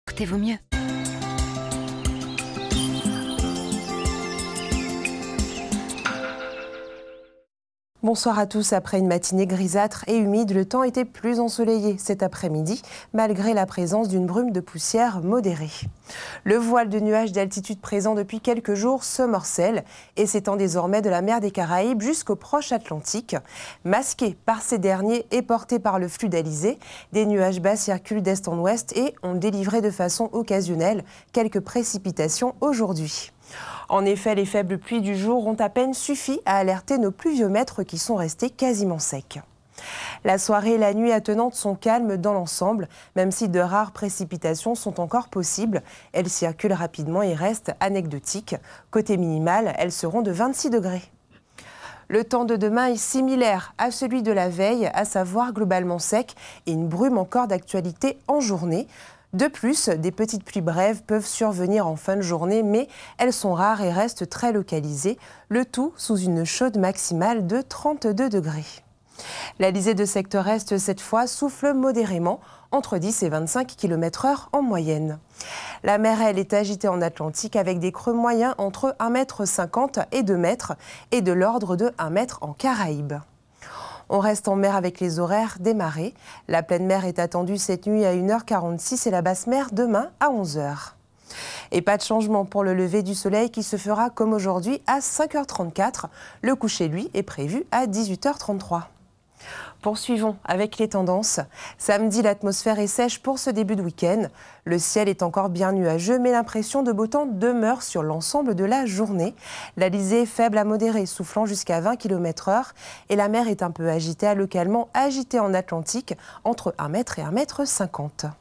Écoutez, vaut mieux. Bonsoir à tous. Après une matinée grisâtre et humide, le temps était plus ensoleillé cet après-midi, malgré la présence d'une brume de poussière modérée. Le voile de nuages d'altitude présent depuis quelques jours se morcelle et s'étend désormais de la mer des Caraïbes jusqu'au proche Atlantique. Masqués par ces derniers et portés par le flux d'Alizé, des nuages bas circulent d'est en ouest et ont délivré de façon occasionnelle quelques précipitations aujourd'hui. En effet, les faibles pluies du jour ont à peine suffi à alerter nos pluviomètres qui sont restés quasiment secs. La soirée et la nuit attenantes sont calmes dans l'ensemble, même si de rares précipitations sont encore possibles. Elles circulent rapidement et restent anecdotiques. Côté minimal, elles seront de 26 degrés. Le temps de demain est similaire à celui de la veille, à savoir globalement sec et une brume encore d'actualité en journée. De plus, des petites pluies brèves peuvent survenir en fin de journée, mais elles sont rares et restent très localisées, le tout sous une chaude maximale de 32 degrés. L'Alizé de secteur est, cette fois, souffle modérément, entre 10 et 25 km/h en moyenne. La mer, elle, est agitée en Atlantique avec des creux moyens entre 1,50 m et 2 m et de l'ordre de 1 m en Caraïbes. On reste en mer avec les horaires des marées. La pleine mer est attendue cette nuit à 1h46 et la basse mer demain à 11h. Et pas de changement pour le lever du soleil qui se fera comme aujourd'hui à 5h34. Le coucher, lui, est prévu à 18h33. Poursuivons avec les tendances. Samedi, l'atmosphère est sèche pour ce début de week-end. Le ciel est encore bien nuageux, mais l'impression de beau temps demeure sur l'ensemble de la journée. L'Alizé est faible à modérée, soufflant jusqu'à 20 km/h. Et la mer est un peu agitée, localement agitée en Atlantique, entre 1 m et 1,50 m.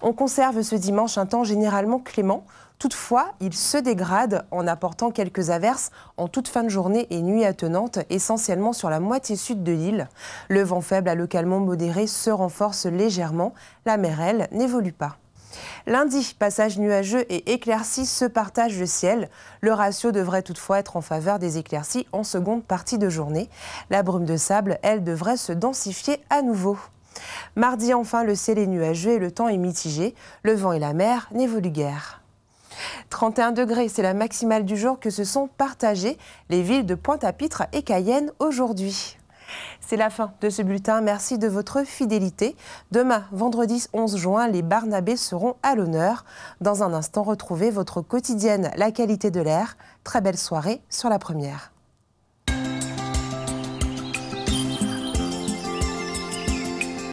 On conserve ce dimanche un temps généralement clément. Toutefois, il se dégrade en apportant quelques averses en toute fin de journée et nuit attenante, essentiellement sur la moitié sud de l'île. Le vent faible à localement modéré se renforce légèrement. La mer, elle, n'évolue pas. Lundi, passage nuageux et éclaircies se partagent le ciel. Le ratio devrait toutefois être en faveur des éclaircies en seconde partie de journée. La brume de sable, elle, devrait se densifier à nouveau. Mardi, enfin, le ciel est nuageux et le temps est mitigé. Le vent et la mer n'évoluent guère. 31 degrés, c'est la maximale du jour que se sont partagées les villes de Pointe-à-Pitre et Cayenne aujourd'hui. C'est la fin de ce bulletin. Merci de votre fidélité. Demain, vendredi 11 juin, les Barnabés seront à l'honneur. Dans un instant, retrouvez votre quotidienne La qualité de l'air. Très belle soirée sur La Première.